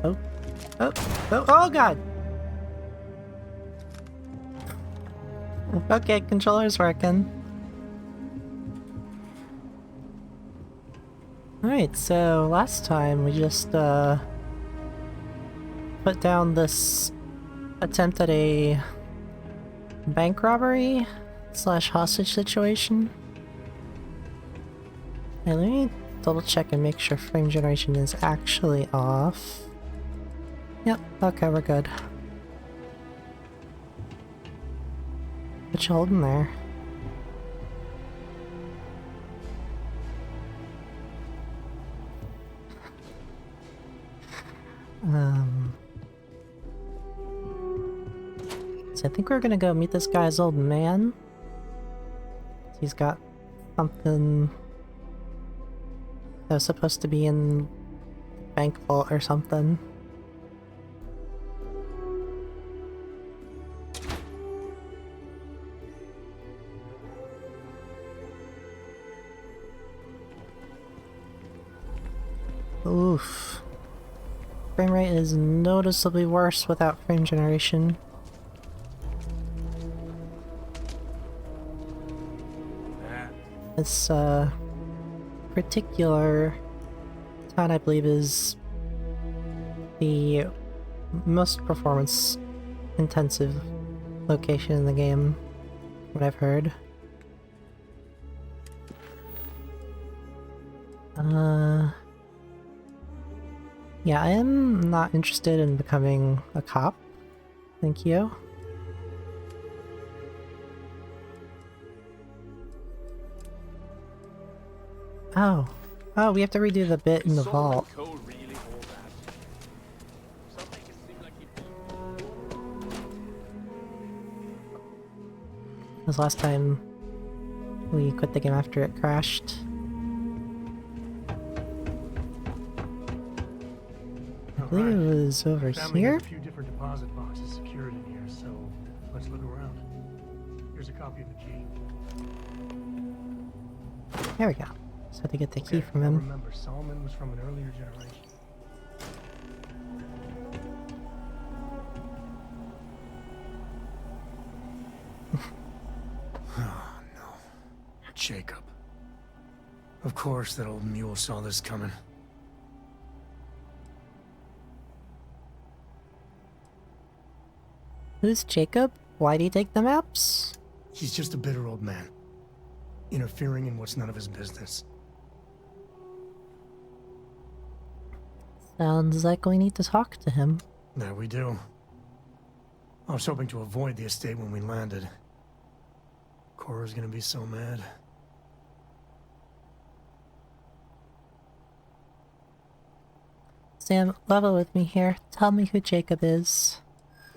Oh, oh, oh, oh god! Okay, controller's working. Alright, so last time we just, put down this attempt at a bank robbery slash hostage situation. Hey, let me double check and make sure frame generation is actually off. Yep, okay, we're good. What you holding there? So I think we're gonna go meet this guy's old man. He's got something that was supposed to be in the bank vault or something. Oof. Frame rate is noticeably worse without frame generation. This particular town, I believe, is the most performance intensive location in the game, what I've heard. Yeah, I am not interested in becoming a cop. Thank you. Oh. Oh, we have to redo the bit in the vault. This last time we quit the game after it crashed. I believe it was over here. A few different deposit boxes secured in here, so let's look around. Here's a copy of the key. There we go. Just had to get the key from him. Remember, Solomon was from an earlier generation. Oh no. Jacob. Of course that old mule saw this coming. Who's Jacob? Why'd he take the maps? He's just a bitter old man, interfering in what's none of his business. Sounds like we need to talk to him. There we do. I was hoping to avoid the estate when we landed. Cora's gonna be so mad. Sam, level with me here. Tell me who Jacob is.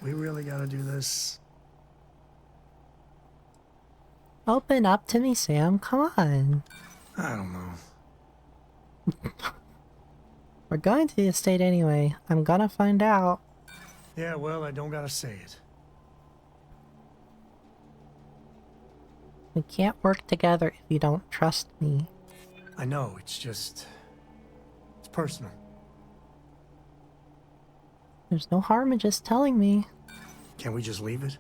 We really gotta do this. Open up to me, Sam. Come on. I don't know. We're going to the estate anyway. I'm gonna find out. Yeah, well, I don't gotta say it. We can't work together if you don't trust me. I know, it's just... it's personal. There's no harm in just telling me. Can't we just leave it?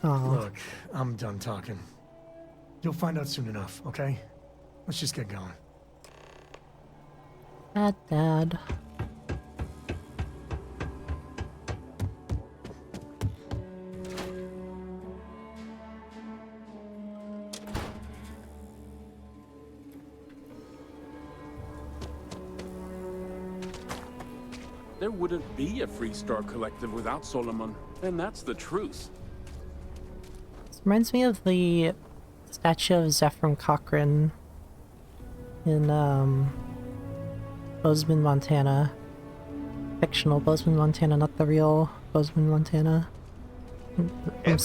Oh. Look, I'm done talking. You'll find out soon enough, okay? Let's just get going. Dad. There wouldn't be a Freestar Collective without Solomon, and that's the truth. This reminds me of the statue of Zephram Cochrane in, Bozeman, Montana. Fictional Bozeman, Montana, not the real Bozeman, Montana. From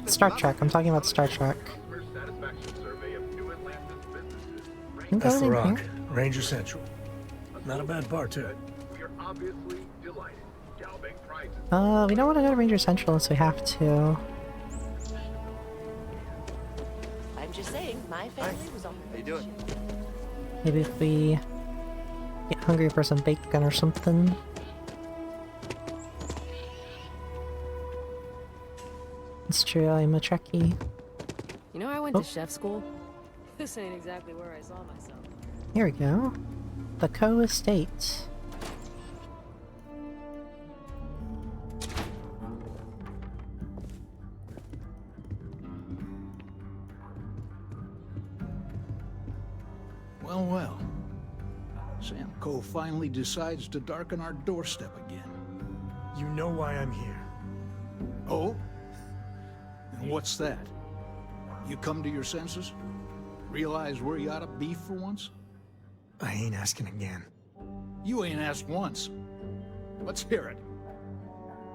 Star Trek. I'm talking about Star Trek. That's the Rock. Ranger Central. Not a bad bar, too. We don't want to go to Ranger Central unless we have to. I'm just saying, my family was on. How you doing? Maybe if we get hungry for some bacon or something. It's true, I'm a Trekkie. You know, I went to chef school. This ain't exactly where I saw myself. Here we go. The Co Estate. Well, well. Sam Coe finally decides to darken our doorstep again. You know why I'm here. Oh? And what's that? You come to your senses? Realize where you ought to be for once? I ain't asking again. You ain't asked once. Let's hear it.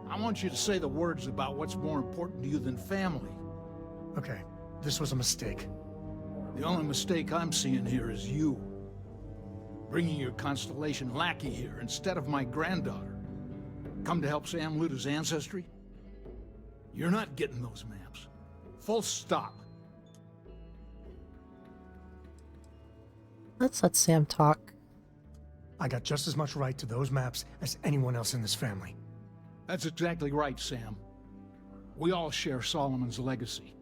I want you to say the words about what's more important to you than family. Okay, this was a mistake. The only mistake I'm seeing here is you. Bringing your Constellation lackey here instead of my granddaughter. Come to help Sam loot his ancestry? You're not getting those maps. Full stop. Let's let Sam talk. I got just as much right to those maps as anyone else in this family. That's exactly right, Sam. We all share Solomon's legacy.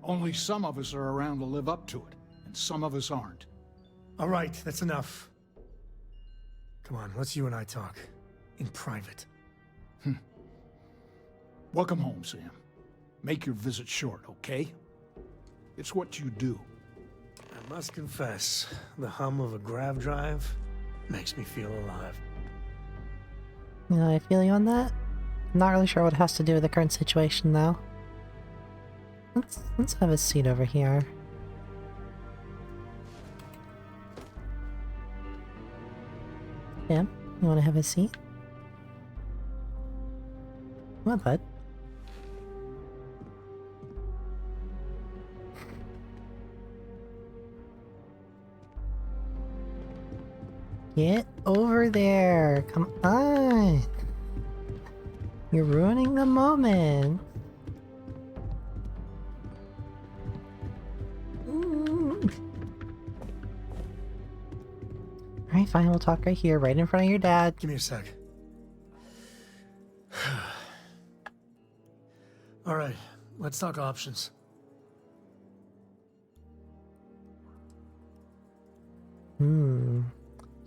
Only some of us are around to live up to it, and some of us aren't. All right, that's enough. Come on, let's you and I talk. In private. Welcome home, Sam. Make your visit short, okay? It's what you do. I must confess, the hum of a grav drive makes me feel alive. I feel you on that. I'm not really sure what it has to do with the current situation, though. Let's have a seat over here. Sam, you want to have a seat? Come on, bud. Get over there! Come on! You're ruining the moment! Alright, fine, we'll talk right here, right in front of your dad. Give me a sec. All right, let's talk options.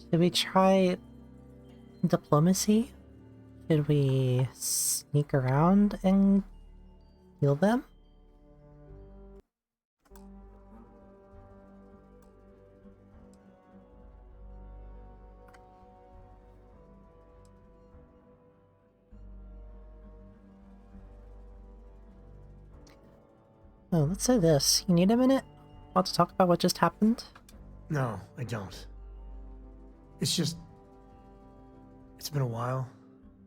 Should we try diplomacy? Should we sneak around and heal them? Oh, let's say this. You need a minute? Want to talk about what just happened? No, I don't. It's just... It's been a while,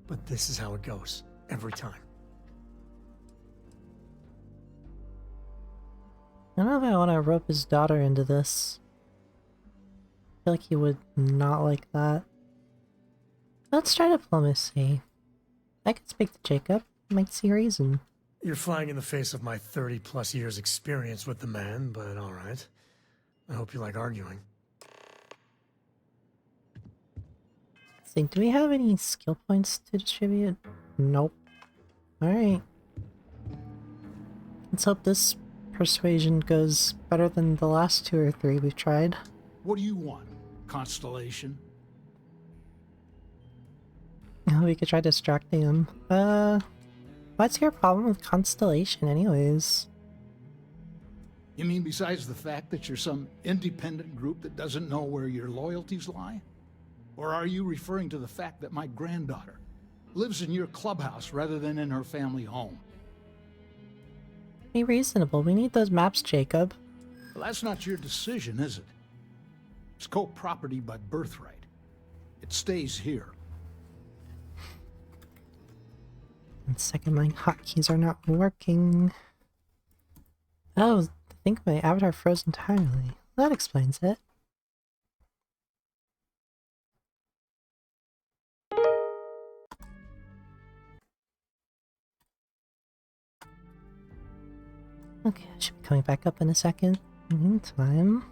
but this is how it goes. Every time. I don't know if I want to rope his daughter into this. I feel like he would not like that. Let's try diplomacy. I could speak to Jacob. Might see a reason. You're flying in the face of my 30-plus years experience with the man, but alright. I hope you like arguing. Let's see, do we have any skill points to distribute? Nope. Alright. Let's hope this persuasion goes better than the last 2 or 3 we've tried. What do you want, Constellation? We could try distracting him. What's your problem with Constellation anyways? You mean besides the fact that you're some independent group that doesn't know where your loyalties lie? Or are you referring to the fact that my granddaughter lives in your clubhouse rather than in her family home? Be reasonable. We need those maps, Jacob. Well, that's not your decision, is it? It's co-property by birthright. It stays here. And second, my hotkeys are not working. Oh, I think my avatar froze entirely. That explains it. Okay, I should be coming back up in a second. Meantime,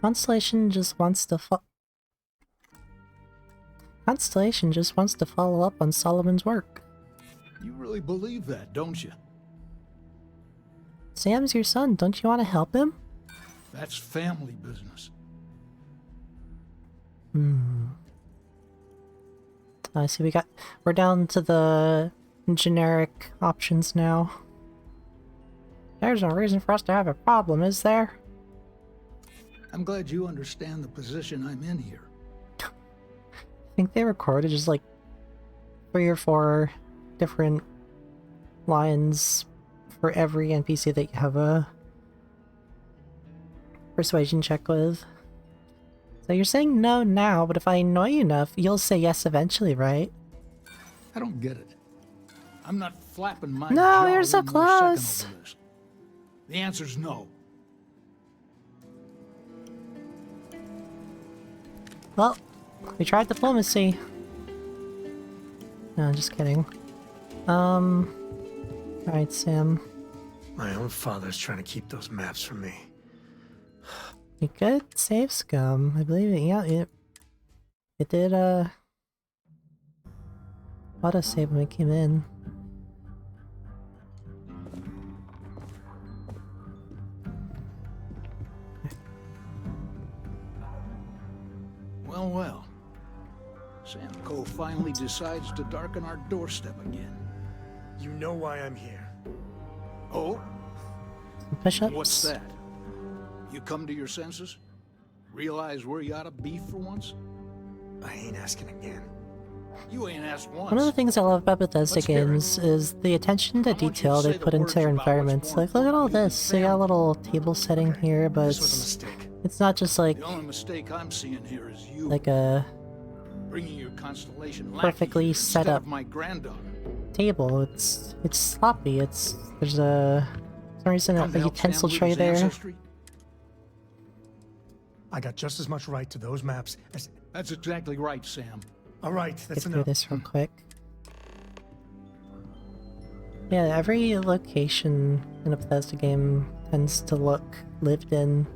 Constellation just wants to Constellation just wants to follow up on Solomon's work. You really believe that, don't you? Sam's your son. Don't you want to help him? That's family business. I see we're down to the generic options now. There's no reason for us to have a problem, is there? I'm glad you understand the position I'm in here. I think they recorded just like 3 or 4 different lines for every NPC that you have a persuasion check with. So you're saying no now, but if I annoy you enough, you'll say yes eventually, right? I don't get it. I'm not flapping my No, jaw you're so one more second close. over this. The answer's no. Well, we tried diplomacy. No, just kidding. Alright, Sam. My own father's trying to keep those maps from me. You could save Scum. I believe it, yeah, it did, autosave when it came in. Well, well. Sam Coe finally decides to darken our doorstep again. You know why I'm here. Oh? Push-ups? What's that? You come to your senses? Realize where you ought to be for once? I ain't asking again. You ain't asked once. One of the things I love about Bethesda Let's hear it. games is the attention to I want you to detail they say the put into words their about what's environments. more Like, look at all important this. than They got a family. little table setting Okay, here, but this was a mistake. it's not just like The only mistake I'm seeing here is you a bringing your constellation perfectly lackey here set instead up of my granddaughter. table. It's sloppy. There's for some reason Come to a help utensil Sam tray Luda's there. ancestry? I got just as much right to those maps as... That's exactly right, Sam. All right, Get that's through enough. this real quick. Yeah, every location in a Bethesda game tends to look lived in.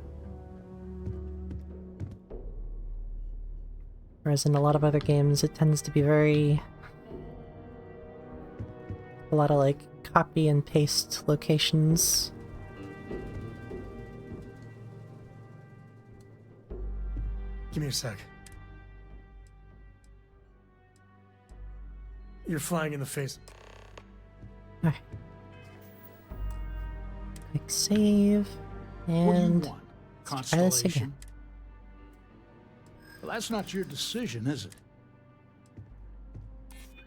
Whereas in a lot of other games, it tends to be a lot of like copy and paste locations. Give me a sec. You're flying in the face. Alright. Quick save. What do you And want? let's try this again. Constellation? Well, that's not your decision, is it?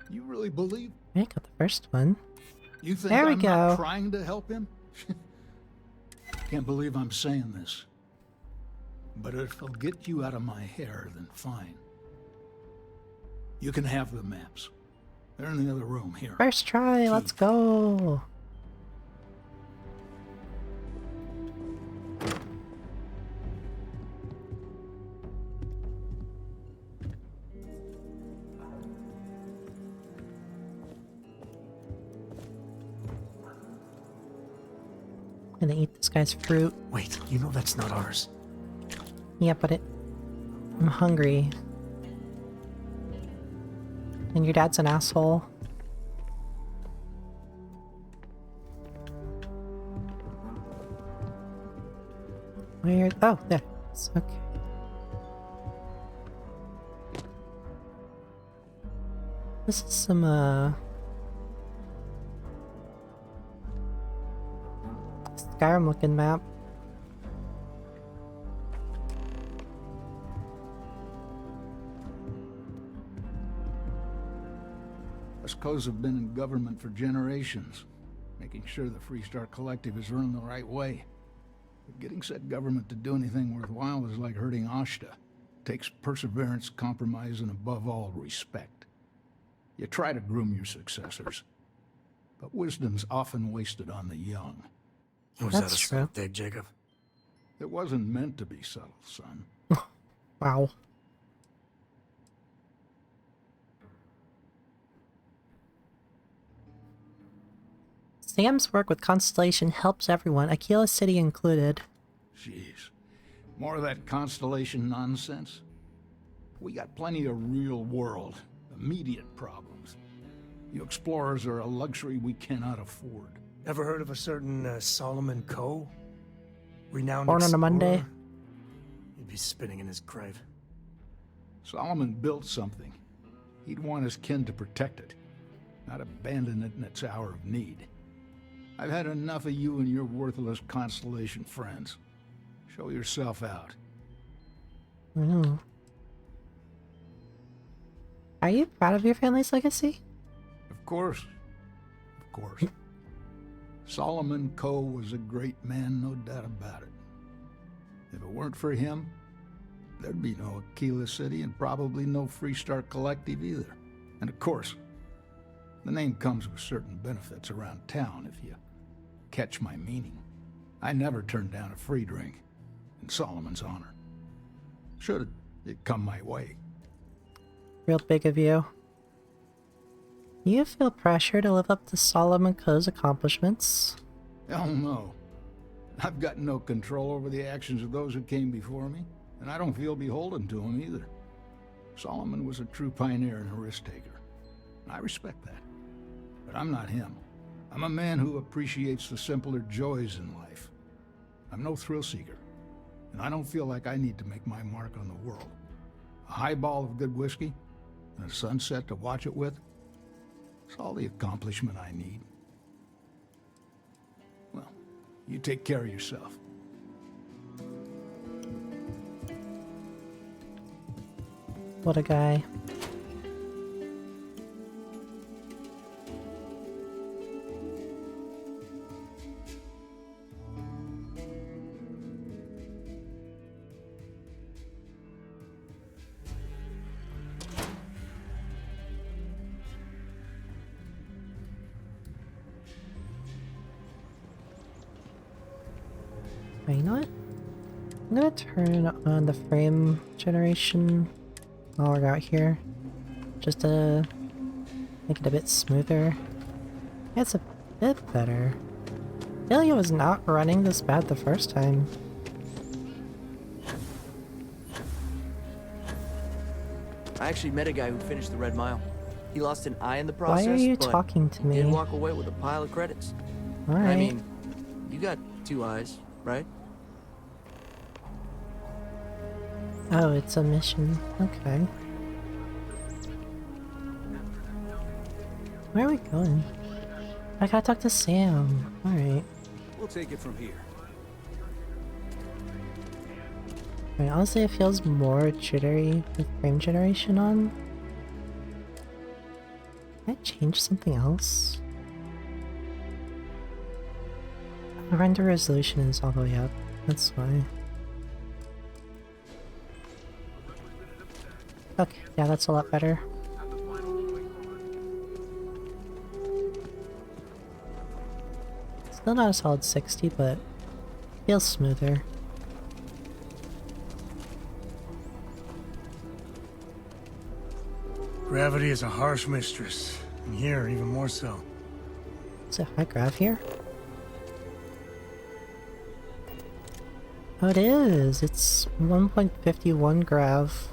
You really believe? I got the first one. You think There we I'm go. not trying to help him? Can't believe I'm saying this. But if it'll get you out of my hair, then fine. You can have the maps. They're in the other room here. First try, let's go! I'm gonna eat this guy's fruit. Wait, you know that's not ours. Yeah, but I'm hungry. And your dad's an asshole. Where? Oh, there. It's okay. This is some, Skyrim looking map. Us Coes have been in government for generations, making sure the Freestar Collective is run the right way. But getting said government to do anything worthwhile is like hurting Ashta. Takes perseverance, compromise, and above all, respect. You try to groom your successors, but wisdom's often wasted on the young. Was That's that a true. slight dig, Jacob? It wasn't meant to be subtle, son. Wow. Sam's work with Constellation helps everyone, Aquila City included. Jeez. More of that Constellation nonsense? We got plenty of real-world, immediate problems. You explorers are a luxury we cannot afford. Ever heard of a certain Solomon Coe? Renowned Born on a explorer? Monday? He'd be spinning in his grave. Solomon built something. He'd want his kin to protect it, not abandon it in its hour of need. I've had enough of you and your worthless Constellation friends. Show yourself out. Mm. Are you proud of your family's legacy? Of course. Of course. Solomon Coe was a great man, no doubt about it. If it weren't for him, there'd be no Aquila City and probably no Freestar Collective either. And of course, the name comes with certain benefits around town, if you catch my meaning. I never turned down a free drink, in Solomon's honor. Should it come my way. Real big of you. You feel pressure to live up to Solomon Coe's accomplishments? Hell no. I've got no control over the actions of those who came before me, and I don't feel beholden to them either. Solomon was a true pioneer and a risk-taker. I respect that. But I'm not him. I'm a man who appreciates the simpler joys in life. I'm no thrill-seeker, and I don't feel like I need to make my mark on the world. A highball of good whiskey, and a sunset to watch it with, it's all the accomplishment I need. Well, you take care of yourself. What a guy. Wait, you know what? I'm gonna turn on the frame generation while we're out here, just to make it a bit smoother. It's a bit better. I feel like it was not running this bad the first time. I actually met a guy who finished the Red Mile. He lost an eye in the process, Why are you but talking to he me? did walk away with a pile of credits. Alright. I mean, you got 2 eyes, right? Oh, it's a mission. Okay. Where are we going? I gotta talk to Sam. Alright. We'll take it from here. Alright, honestly it feels more jittery with frame generation on. Can I change something else? The render resolution is all the way up. That's why. Okay, yeah, that's a lot better. Still not a solid 60, but feels smoother. Gravity is a harsh mistress, and here even more so. Is it high grav here? Oh, it is! It's 1.51 grav.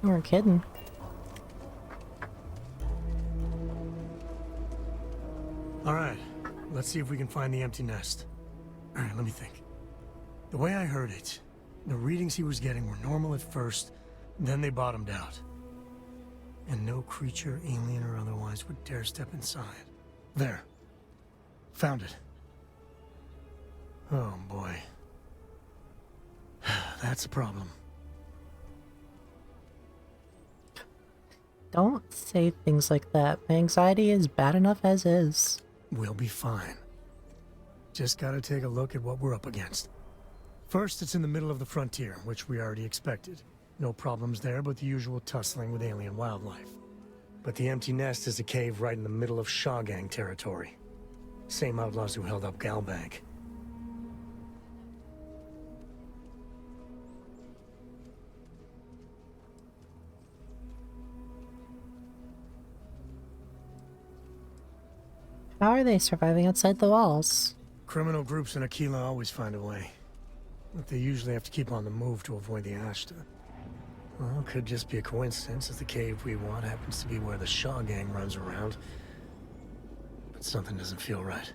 You weren't kidding. Alright, let's see if we can find the empty nest. Alright, let me think. The way I heard it, the readings he was getting were normal at first, then they bottomed out. And no creature, alien or otherwise, would dare step inside. There. Found it. Oh boy. That's a problem. Don't say things like that. My anxiety is bad enough as is. We'll be fine. Just gotta take a look at what we're up against. First, it's in the middle of the frontier, which we already expected. No problems there, but the usual tussling with alien wildlife. But the empty nest is a cave right in the middle of Shawgang territory. Same outlaws who held up Galbank. How are they surviving outside the walls? Criminal groups in Aquila always find a way. But they usually have to keep on the move to avoid the Ashta. Well, could just be a coincidence, as the cave we want happens to be where the Shaw gang runs around. But something doesn't feel right.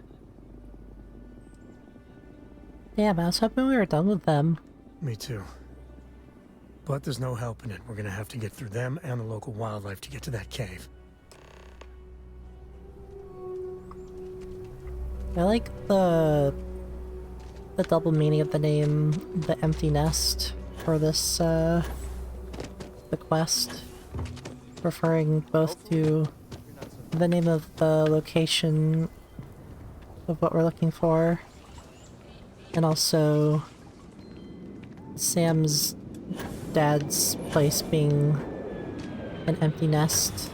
Damn, I was hoping we were done with them. Me too. But there's no helping it. We're gonna have to get through them and the local wildlife to get to that cave. I like the double meaning of the name, the empty nest, for this, the quest. Referring both to the name of the location of what we're looking for, and also Sam's dad's place being an empty nest.